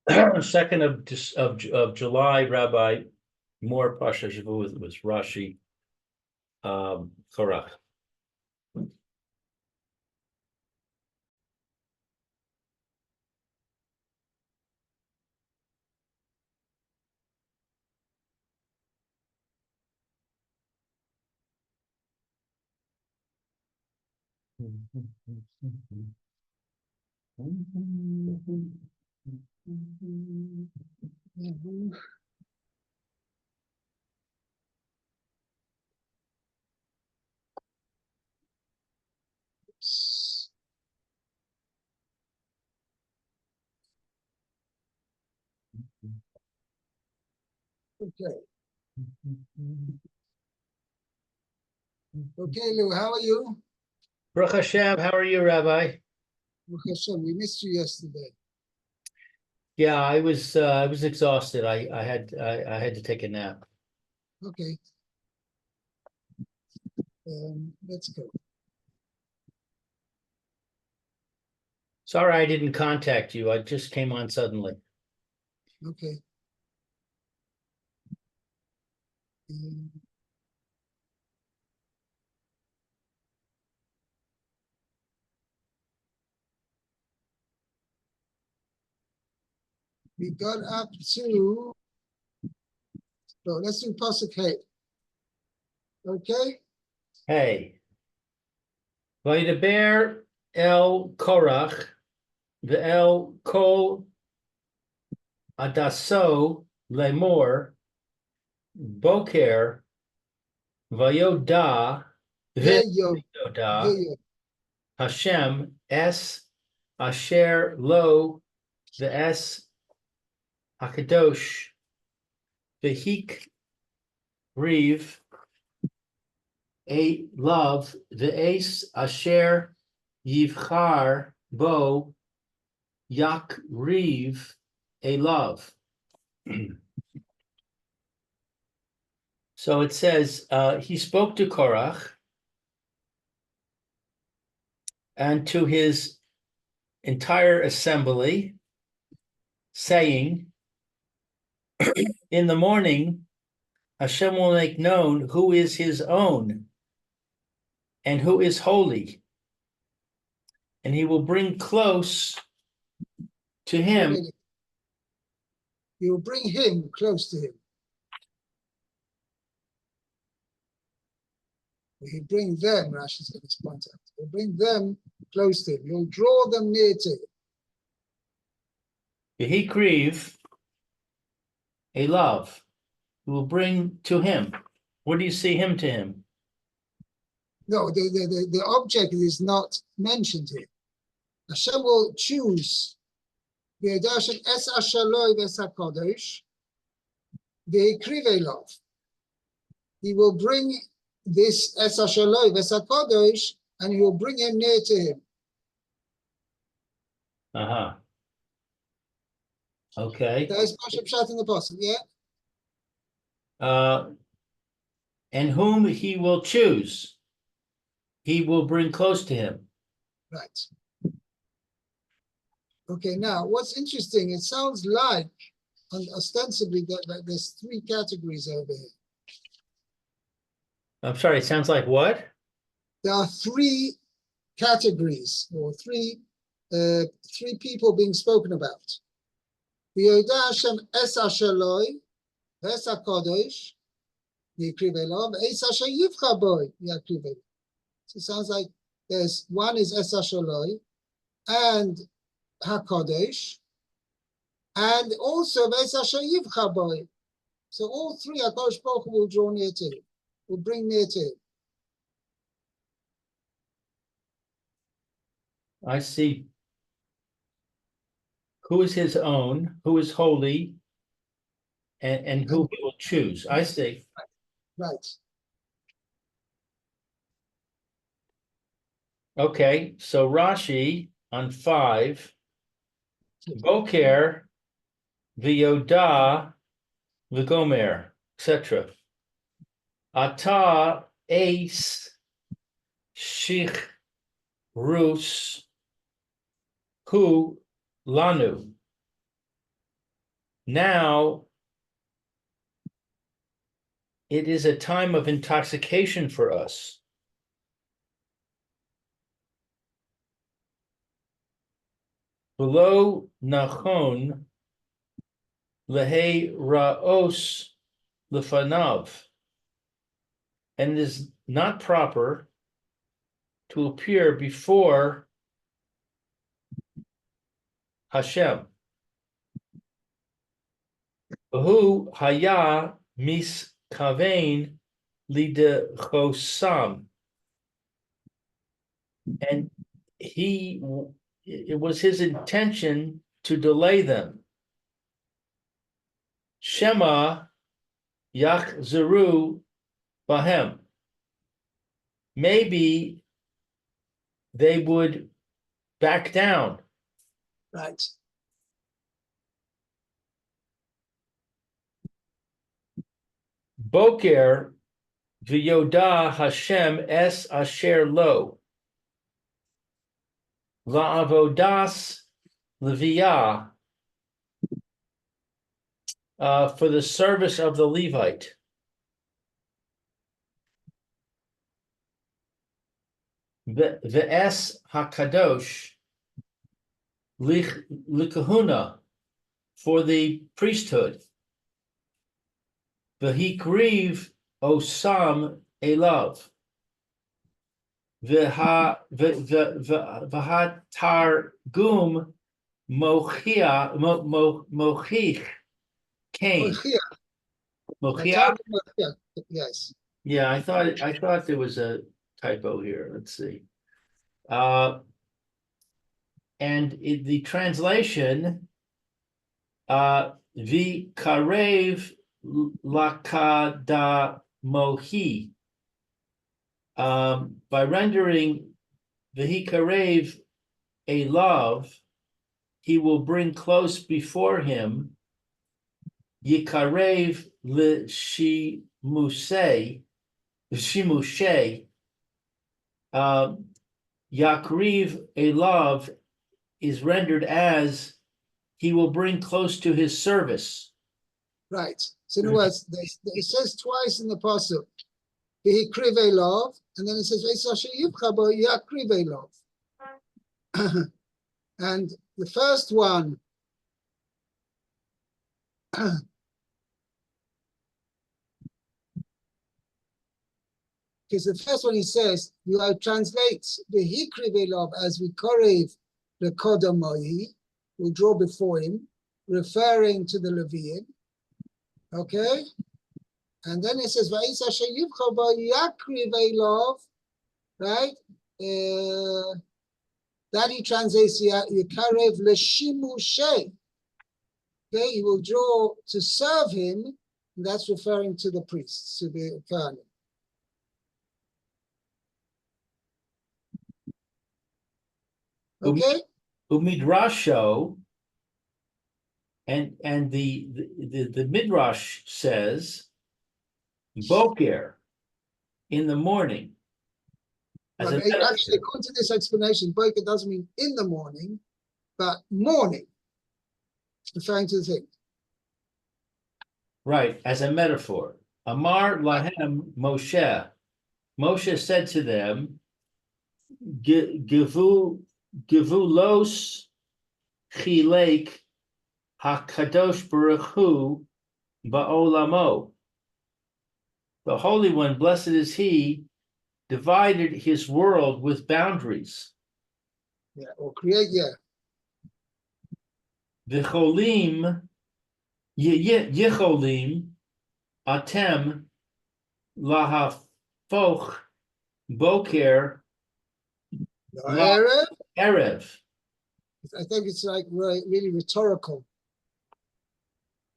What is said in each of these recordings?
2nd of July, Rabbi, more Parsha Hashavua was Rashi, Korach. Okay. Okay, Lou, how are you? Baruch Hashem, how are you, Rabbi? Baruch Hashem, we missed you yesterday. Yeah, I was exhausted. I had to take a nap. Okay. Let's go. Sorry I didn't contact you. I just came on suddenly. Okay. We got up to, so let's do Pasuk Hey. Okay? Hey. Vaydaber el Korach, ve'el kol adaso lemor, boker, vayoda, Veyo, Vayoda, Veyo. Hashem es asher lo ve'es hakadosh v'hik riv a love ve'es asher yivchar bo yak riv a love. So it says he spoke to Korach and to his entire assembly, saying, in the morning, Hashem will make known who is his own and who is holy. And he will bring close to him. You will bring him close to him. You bring them, Rashi's going to point out. You bring them close to him. You'll draw them near to him. He kriv a love. You will bring to him. What do you see him to him? No, the object is not mentioned here. Hashem will choose the Hashem es ashaloi v'esakodesh v'ekrive love. He will bring this es ashaloi v'esakodesh and he will bring him near to him. Okay. That is Parsha Pshat in the Pasuk, yeah? And whom he will choose, he will bring close to him. Right. Okay, now what's interesting, it sounds like ostensibly that there's 3 categories over here. I'm sorry, it sounds like what? There are 3 categories or three people being spoken about. V'yoda Hashem es ashaloi v'es hakodesh v'yikriv elav v'es asher yivcha boi v'yikriv elav. So it sounds like there's one is es ashaloi and hakodesh and also v'es asher yivcha boi. So all 3 HaKadosh Baruch Hu will draw near to him, will bring near to him. I see. Who is his own, who is holy, and who he will choose. I see. Right. Okay, so Rashi on 5, Boker, V'yoda, V'gomer, etc. Ata, Ace, Shich, Rus, Hu, Lanu. now it is a time of intoxication for us. Below nachon lehe raos lefanav, and it is not proper to appear before Hashem. Who haya miskavein lidechosam, and it was his intention to delay them. Shema yachzeru bahem, maybe they would back down. Right. Boker v'yoda Hashem es asher lo la'avodas leviyah, for the service of the Levite. Ve'es hakadosh likahuna, for the priesthood. V'hikriv osam elav. V'hatargum mochich Cain. Mochiach. Yes. Yeah, I thought there was a typo here. Let's see. And the translation, v'karev lakada mohi, by rendering v'hikarev a love, he will bring close before him. Yikarev l'shimushe, Yakriv a love is rendered as he will bring close to his service. Right. So in other words, it says twice in the Parsha, v'hikriv a love, and then it says yakriv a love. And the first one, because the first one he says, you translate the hikriv love as we korev the kodamohi, will draw before him, referring to the Leviim. Okay? And then it says, Va'isa sheyivcha yakriv love, right? That he translates yikarev l'shimushe. Okay, he will draw to serve him, and that's referring to the priests, to the Kohanim. Okay. Umidrasho, and the midrash says, boker, in the morning. Well, actually, according to this explanation, boker doesn't mean in the morning, but morning. It's referring to the thing. Right, as a metaphor. Amar lahem Moshe. Moshe said to them, Givulos chilek hakadosh baruch hu ba'olamo. The Holy One, blessed is He, divided His world with boundaries. Yeah, or create, yeah. V'cholim yicholim atem lahafoch boker Erev. I think it's like really rhetorical.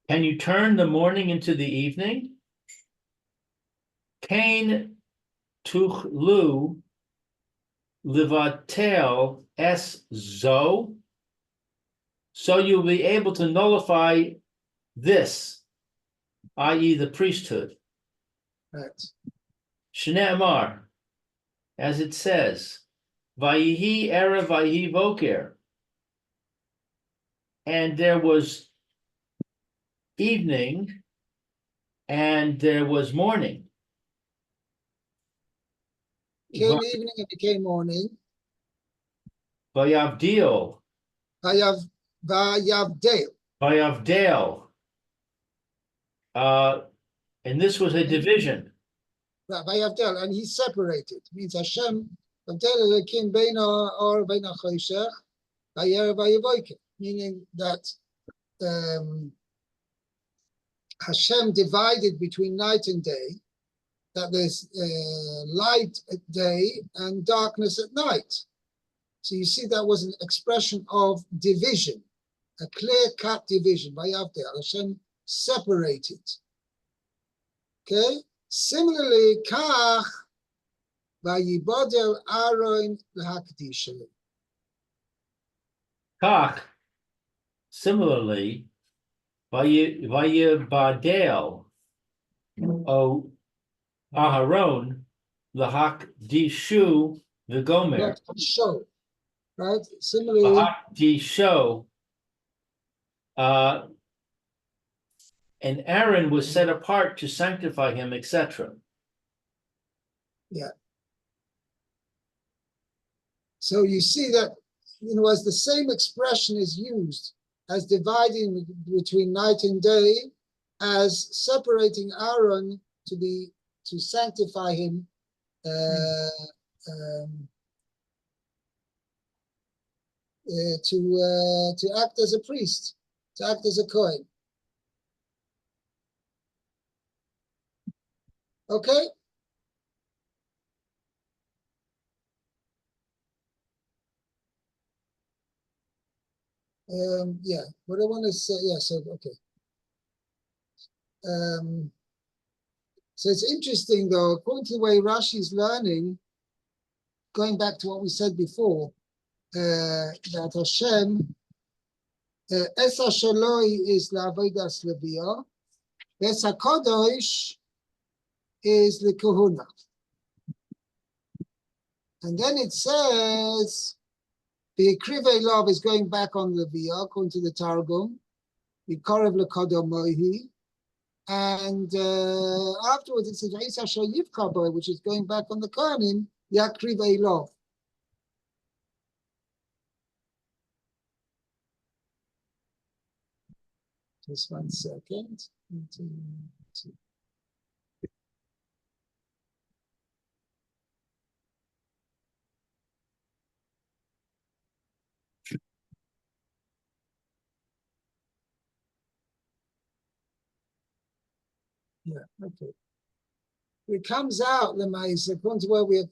Can you turn the morning into the evening? Kain tuchlu livatel es zo. So you'll be able to nullify this, i.e. the priesthood. Right. Shne'emar, as it says, Vayihi erev vayihi boker. And there was evening and there was morning. Came evening and became morning. Vayavdil, Vayavdel. Vayavdel. And this was a division. Vayavdel, and he separated. Means Hashem, Vayavdel Beina or Beina Choshech, Vayer Vayavoike. Meaning that Hashem divided between night and day, that there's light at day and darkness at night. So you see that was an expression of division, a clear-cut division. Vayavdel, Hashem separated. Okay? Similarly, Kach, Vayibodel Aaron L'Hakdisha. Kach, similarly, Vayibadel, O Aharon, L'Hakdishu, V'gomer. Show, right? Similarly, L'Hakdisho, and Aaron was set apart to sanctify him, etc. Yeah. So you see that, as the same expression is used as dividing between night and day, as separating Aaron to sanctify him, to act as a priest, to act as a Kohen. Okay? Yeah, what I want to say, yeah, so, okay. So it's interesting, though, according to the way Rashi is learning, going back to what we said before, that Hashem, Esa Shaloi is La'avodas Leviyah, Esa Kodosh is the Kahuna. And then it says, the Krive Love is going back on Leviyah, according to the Targum, the Korev L'Kodom Mohi. And afterwards it says, Isa Shayiv Kaboy, which is going back on the Kohanim, Yakrive Love. Just 1 second. Yeah, okay. It comes out, Lemais, according to where we are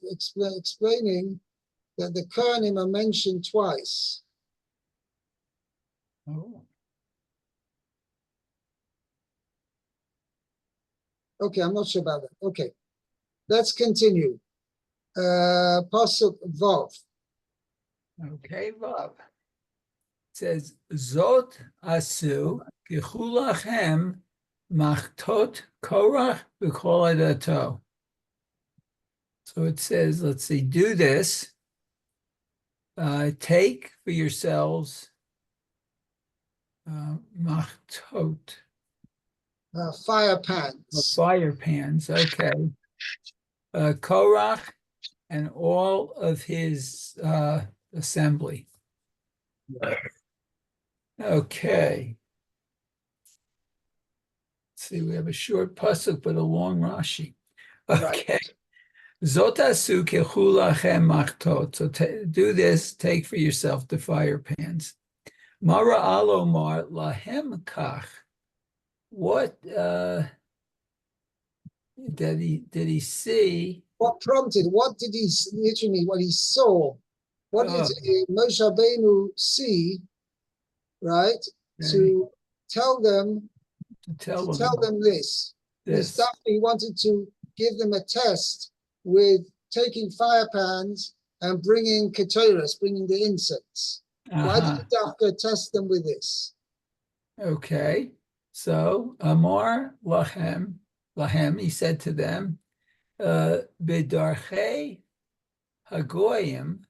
explaining that the Kohanim are mentioned twice. Oh. Okay, I'm not sure about that. Okay, let's continue. Pasuk Vav. Okay, Vav. It says, Zot asu kichulachem machtot Korach b'kol adato. So it says, let's see, do this. Take for yourselves machtot. Fire pans. Fire pans, okay. Korach and all of his assembly. Okay. Let's see, we have a short pasuk but a long Rashi. Okay. Zotasu kechulachem machtot. So do this, take for yourself the fire pans. Mara alomar lahem kach. What did he see? What prompted? What did he literally? What he saw? What did Moshe Rabbeinu see? Right, okay. To tell them this. He wanted to give them a test with taking fire pans and bringing ketores, bringing the incense. Why did the test them with this? Okay. So, Amar Lahem, he said to them, B'darchei Hagoyim.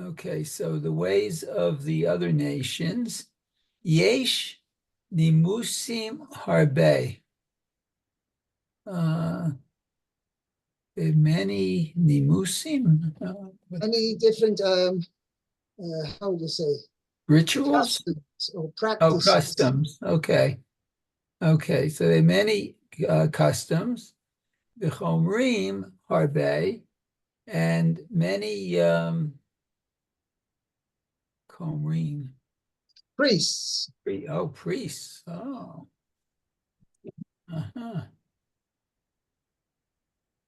Okay, so the ways of the other nations, Yesh Nimusim harbe. There are many nimusim. Any different, how would you say, Rituals? customs or Oh, practices? customs. Okay. Okay. So there are many customs. The chomrim harbe, and many chomrim. Priests. Oh, priests. Oh. Uh-huh.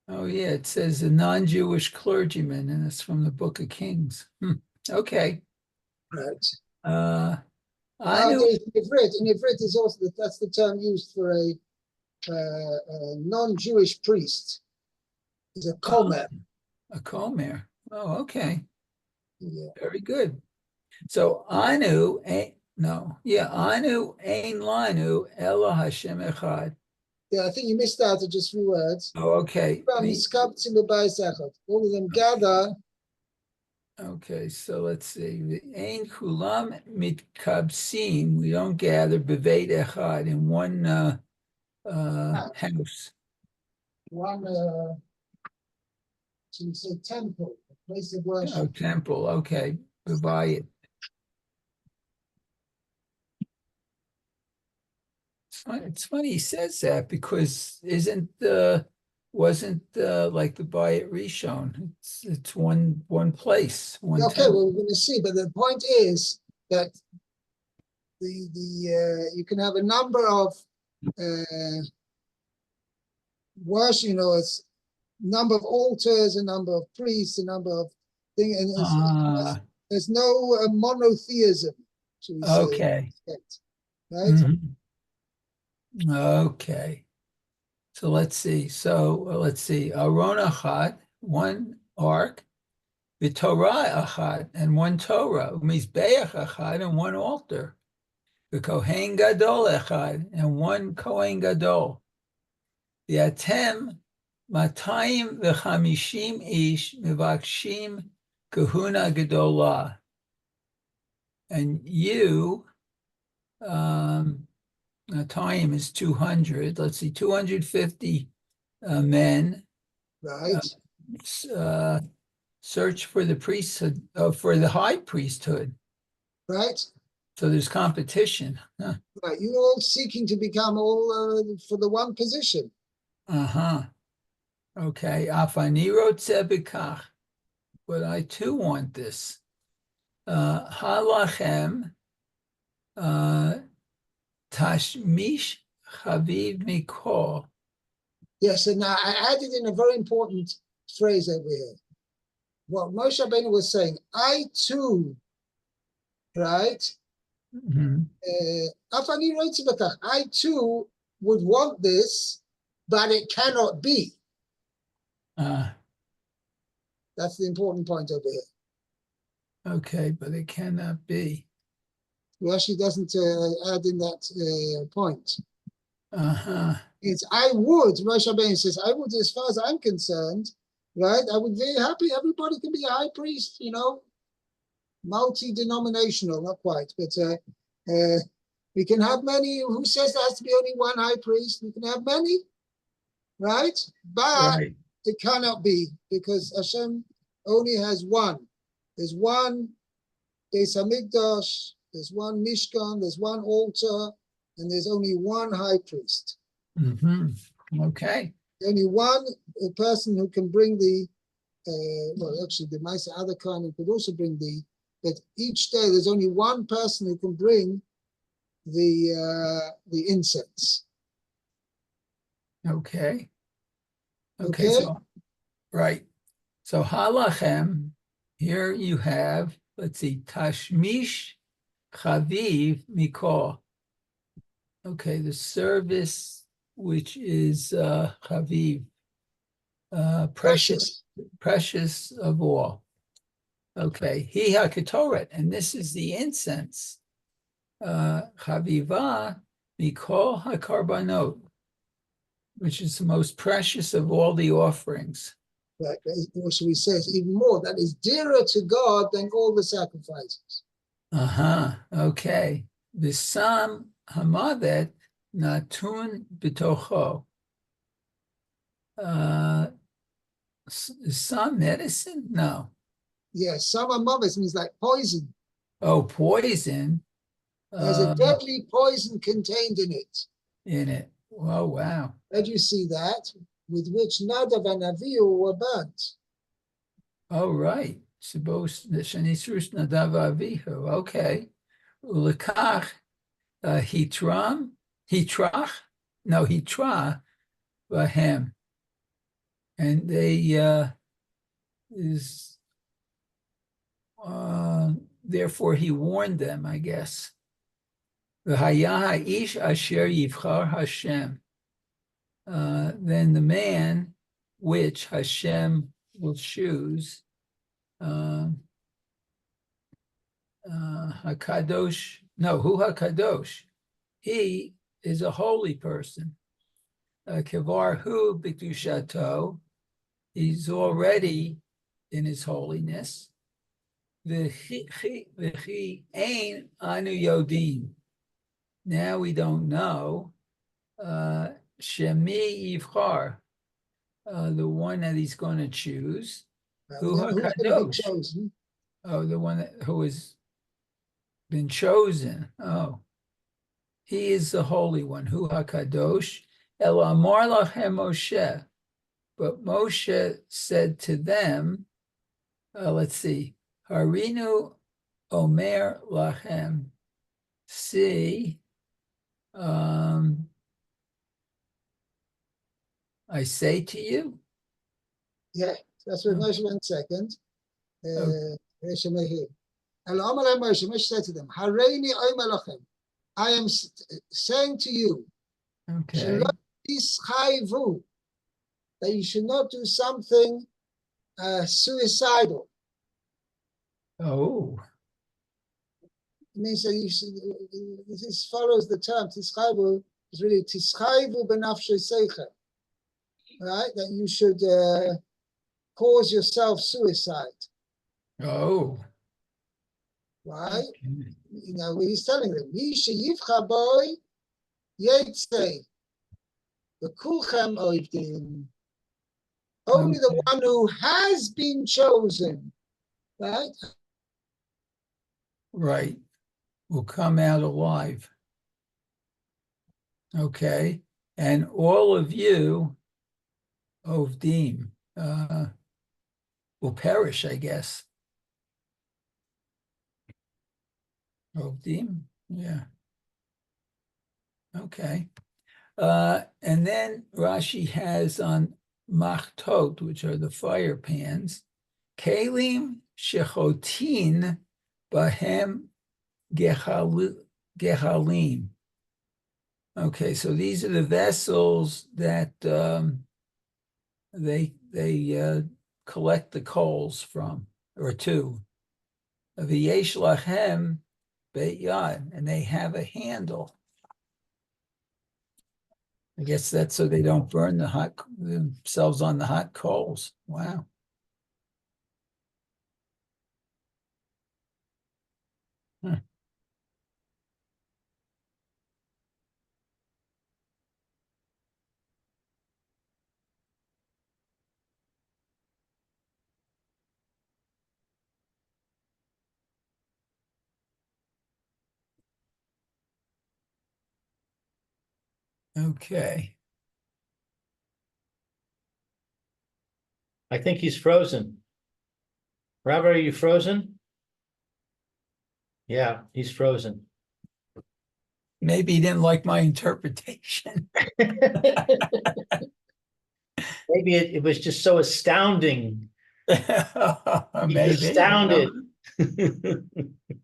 Oh, yeah. It says a non-Jewish clergyman, and it's from the Book of Kings. Okay. Right. I knew. Nowadays, in Ivrit is also that's the term used for a non-Jewish priest. Is a komer. A Comer. Oh, okay. Yeah. Very good. So Anu ain't Anu ein lanu elo Hashem echad. Yeah, I think you missed out just 3 words. Oh, okay. All of them gather. Okay, so let's see. The ein kulam mitkabsim. We don't gather beveit echad in one house. One, should we say temple, a place of worship. Oh, temple. Okay, bevayit. It's funny he says that because wasn't like the Bayit Rishon? It's one place, one Okay, temple. well, we're going to see, but the point is that you can have a number of worship, it's number of altars, a number of priests, a number of things, and there's no monotheism, should we say? Okay. Right? Mhm. Okay. So let's see. Aron Achad, one ark, the Torah Achad, and one Torah, Mizbeach Achad, and one altar, the Kohen Gadol Achad, and one Kohen Gadol. The Atem, Matayim v'chamishim ish mivakshim kahuna gedolah. And you, Matayim is 200. Let's see, 250 men. Right. Search for the priesthood, for the high priesthood. Right. So there's competition. Huh? Right. You're all seeking to become all for the one position. Uh-huh. Okay. Afani rotzeh b'kach. But I too want this. Halachem tashmish chaviv mikol. Yes, and I added in a very important phrase over here. What Moshe Rabbeinu was saying, I too, right? Afani rotzeh b'kach. I too would want this, but it cannot be. That's the important point over here. Okay, but it cannot be. Rashi doesn't add in that point. It's I would, Moshe Rabbeinu says, I would, as far as I'm concerned, right? I would be very happy. Everybody can be a high priest, multi-denominational, not quite, but we can have many. Who says there has to be only one high priest? We can have many, right? But it cannot be because Hashem only has one. There's one Beis Hamikdash, there's one Mishkan, there's one altar, and there's only one high priest. Okay. Only one person who can bring the, actually the Maisa other kind could also bring but each day there's only one person who can bring the incense. Okay. So, right. So halachem, here you have, let's see, tashmish chaviv mikol. Okay, the service which is chaviv, precious of all. Okay, hi haketoret, and this is the incense. Chaviva mikol hakarbanot, which is the most precious of all the offerings. Right, or should we say even more, that is dearer to God than all the sacrifices. Okay. The Sam hamavet natun bitocho. Some medicine? No. Yeah, summer mothers means like poison. Oh, poison There's a deadly poison contained in it. in it. Oh, wow. Where do you see that? With which Nadav and Avihu were burnt. Oh, right. Supposed Shanisurus Nadav Avihu. Okay. Ulekach Hitrach? No, Hitra Vahem. And they therefore he warned them, I guess. V'haya ish asher yivchar Hashem. Then the man which Hashem will choose, Hakadosh, no, who Hakadosh? He is a holy person. Kevar hu b'kedushato, he's already in his holiness. V'chi ein anu yodim. Now we don't know. Shemi yivchar, the one that he's going to choose. Who's going to be chosen? Oh, the one who has been chosen. Oh, he is the Holy One. Hu HaKadosh. El Amar Lachem Moshe. But Moshe said to them, let's see, Harinu Omer Lachem. See, I say to you. Yeah, that's what Moshe went second. Moshe said to them, Hareini Omer Lachem. I am saying to you, Okay. that you should not do something suicidal. Oh. It means that you should, this follows the term, tischaivu, is really tischaivu benafshe seicha. Right? That you should cause yourself suicide. Oh. Right? Okay. You know, he's telling them, Yivcha boy, Yetze, the Kulchem Oivdim. Only the one who has been chosen, right? Right. Will come out alive. Okay. And all of you, Ovdim, will perish, I guess. Ovdim? Yeah. Okay. And then Rashi has on machtot, which are the fire pans, kelim shechotin bahem gehalim. Okay, so these are the vessels that they collect the coals from, or to. V'yesh lachem beit yad, and they have a handle. I guess that's so they don't burn themselves on the hot coals. Wow. Huh. Okay. I think he's frozen. Rabbi, are you frozen? Yeah, he's frozen. Maybe he didn't like my interpretation. Maybe it was just so astounding. Maybe. Astounded.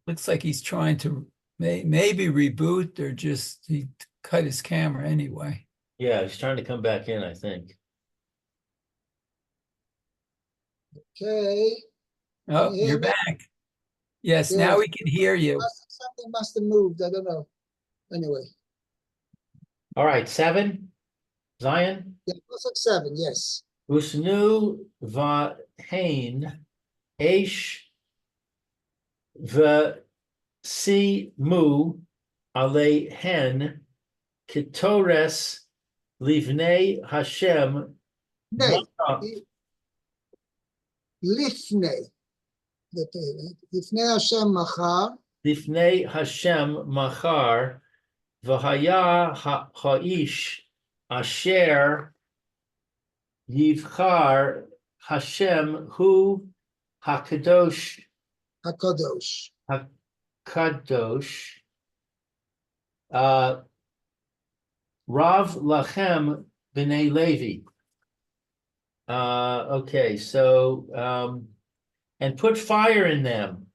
Looks like he's trying to maybe reboot or just he cut his camera anyway. Yeah, he's trying to come back in, I think. Okay. Oh, you're back. Yes, Yes. now we can hear you. Something must have moved. I don't know. Anyway. All right, 7, Zion. Yeah, looks like 7, yes. Usnu vahain esh v'si mu alehen ketores livnei Hashem Nay, lifnei. Lifnei Hashem machar. livnei Hashem machar v'haya ha'ish asher yivchar Hashem hu hakadosh HaKadosh. kadosh Rav lachem b'nei Levi. Okay, so and put fire in them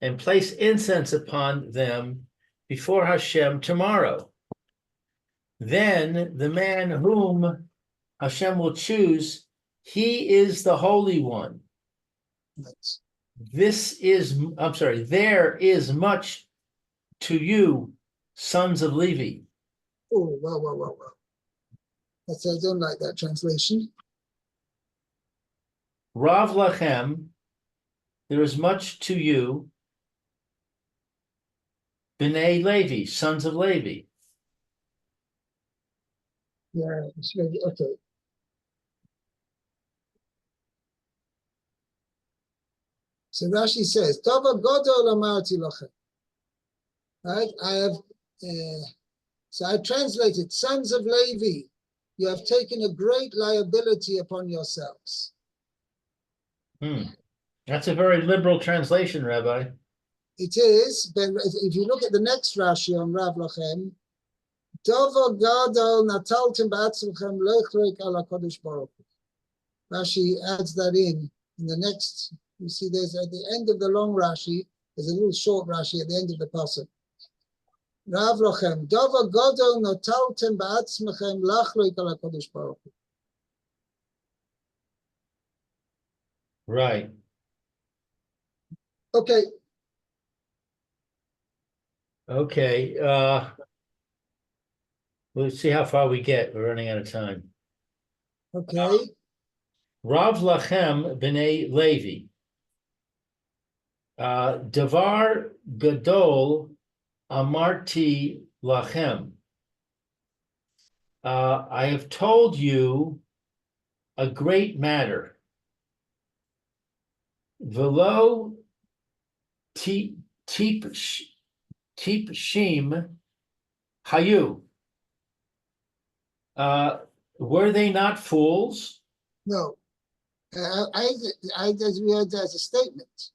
and place incense upon them before Hashem tomorrow. Then the man whom Hashem will choose, he is the Holy One. Right. There is much to you, sons of Levi. Oh, wow. I don't like that translation. Rav lachem, there is much to you, B'nai Levi, sons of Levi. Yeah, okay. So Rashi says, Tova Godol Amarti Lachem. Right? So I translated, sons of Levi, you have taken a great liability upon yourselves. That's a very liberal translation, Rabbi. It is, but if you look at the next Rashi on Rav Lachem, Tova Godol Nataltim Ba'atzmchem Lechrek Ala Kodesh Baruch. Rashi adds that in the next. You see, there's at the end of the long Rashi, there's a little short Rashi at the end of the pasuk. Rav lochem, dava godol notaltem ba'atzmechem lachloik ala kodesh baruch hu. Right. Okay. We'll see how far we get. We're running out of time. Okay. Rav lachem b'nei Levi. Davar gadol amarti lachem. I have told you a great matter. Velo tipshim hayu. Were they not fools? No. I just read that as a statement.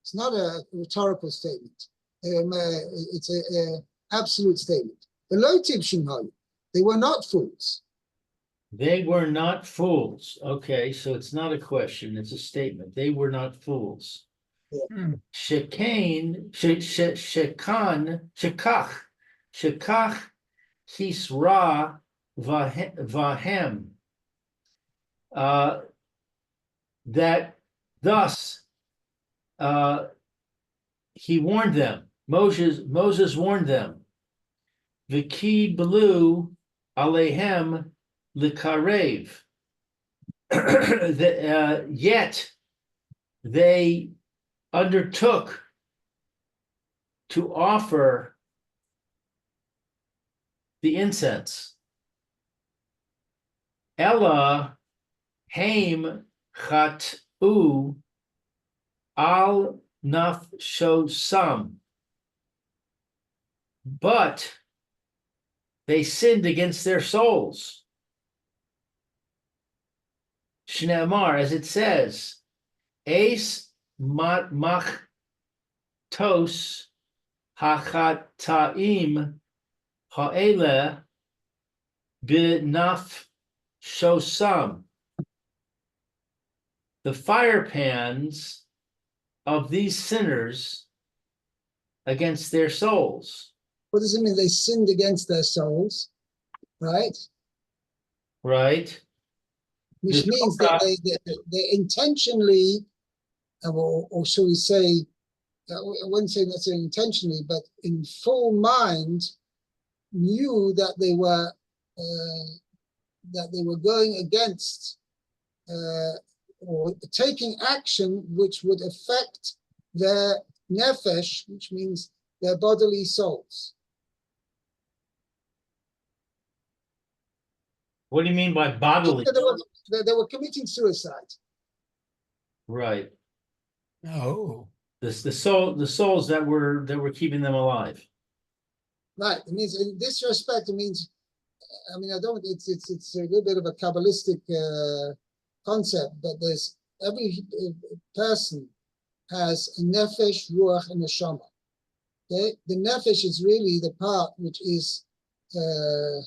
It's not a rhetorical statement. It's an absolute statement. Velo tipshim hayu. They were not fools. They were not fools. Okay, so it's not a question, it's a statement. They were not fools. Shekach hisra vahem. That thus he warned them. Moses warned them. V'ki belu alehem likarev. Yet they undertook to offer the incense. Ella haim chatu al nafshosam. But they sinned against their souls. Shneamar, as it says, Eis machtos hachataim ha'ele b'naf shosam. The fire pans of these sinners against their souls. What does it mean? They sinned against their souls, right? Right. Which means that they intentionally, or shall we say, I wouldn't say necessarily intentionally, but in full mind, knew that they were going against or taking action which would affect their nefesh, which means their bodily souls. What do you mean by bodily? They were committing suicide. Right. Oh, The souls that were keeping them alive. Right. It means in this respect, it means, I mean, it's a little bit of a Kabbalistic concept, but there's every person has a nefesh, ruach, and a neshama. Okay? The nefesh is really the part which is the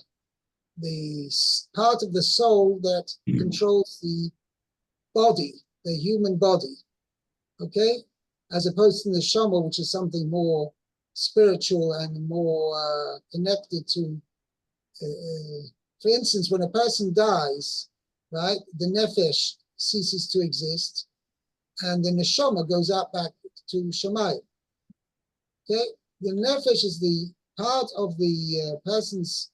part of the soul that controls the body, the human body. Okay? As opposed to the neshama, which is something more spiritual and more connected to. For instance, when a person dies, right, the nefesh ceases to exist, and the neshama goes out back to Shemayim. Okay, the nefesh is the part of the person's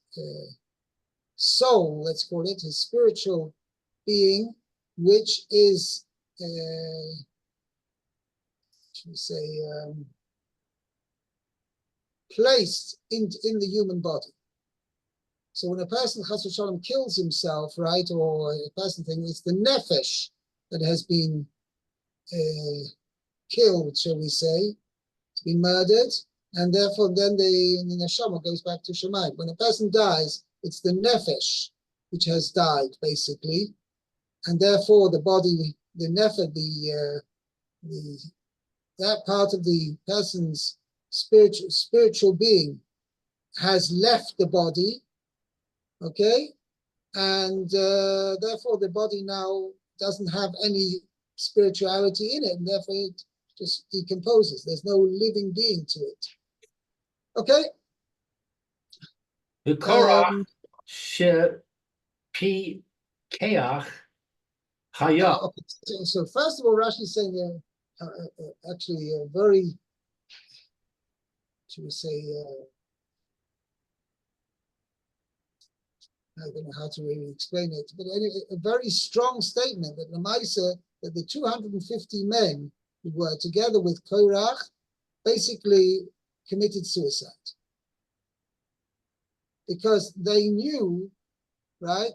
soul, let's call it, his spiritual being, which is, should we say, placed in the human body. So when a person, chas v'shalom, kills himself, right, or a person thing, it's the nefesh that has been killed, shall we say, to be murdered, and therefore then the neshama goes back to Shemayim. When a person dies, it's the nefesh which has died, basically, and therefore the body, the nefesh, that part of the person's spiritual being has left the body. Okay, and therefore the body now doesn't have any spirituality in it, and therefore it just decomposes. There's no living being to it. Okay. The Korach she keach haya. Okay. So first of all, Rashi is saying actually a very, should we say, I don't know how to really explain it, but anyway, a very strong statement that Lamaisa, that the 250 men who were together with Korach basically committed suicide. Because they knew, right,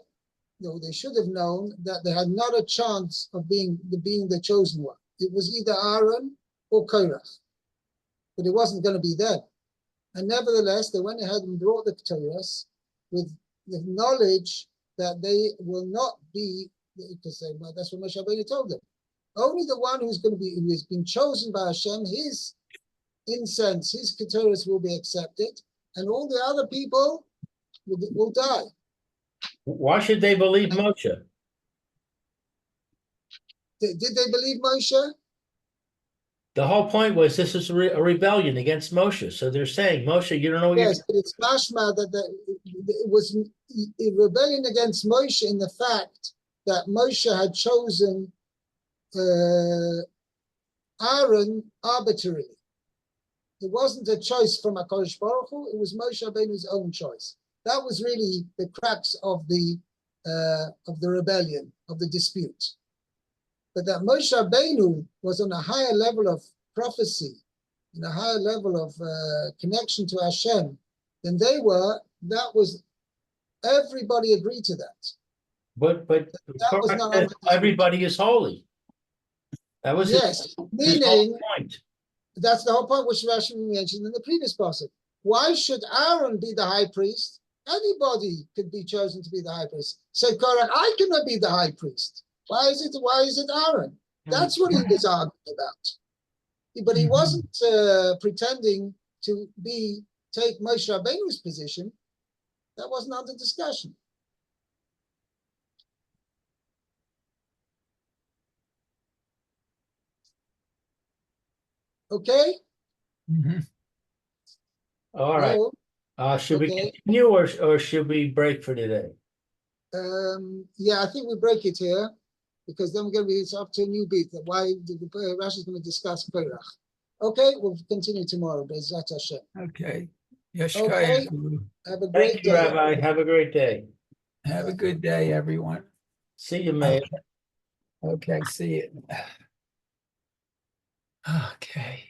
they should have known that they had not a chance of being the chosen one. It was either Aaron or Korach, but it wasn't going to be them. And nevertheless, they went ahead and brought the Torahs with the knowledge that they will not be, because that's what Moshe Rabbeinu told them. Only the one who has been chosen by Hashem, his incense, his Keturahs will be accepted, and all the other people will die. Why should they believe Moshe? Did they believe Moshe? The whole point was this is a rebellion against Moshe. So they're saying, Moshe, you don't know what yes, but it's mashma that it was a rebellion against Moshe in the fact that Moshe had chosen Aaron arbitrarily. It wasn't a choice from HaKadosh Baruch Hu, it was Moshe Rabbeinu's own choice. That was really the crux of the rebellion, of the dispute. But that Moshe Rabbeinu was on a higher level of prophecy, in a higher level of connection to Hashem than they were, that was, everybody agreed to that. But that was not everybody is holy. That was yes, his meaning whole point. that's the whole point which Rashi mentioned in the previous passage. Why should Aaron be the high priest? Anybody could be chosen to be the high priest. Said Korach, I cannot be the high priest. Why is it Aaron? That's what he was arguing about. But he wasn't pretending to take Moshe Rabbeinu's position. That wasn't under discussion. Okay? All right. Should we continue or should we break for today? Yeah, I think we break it here because then we're going to be up to a new beat. Why Rashi is going to discuss Korach. Okay, we'll continue tomorrow. Be'ezrat Hashem. Okay. Okay. Have a great day. Rabbi. Have a great day. Have a good day, everyone. See you, Mayor. Okay, see you. Okay.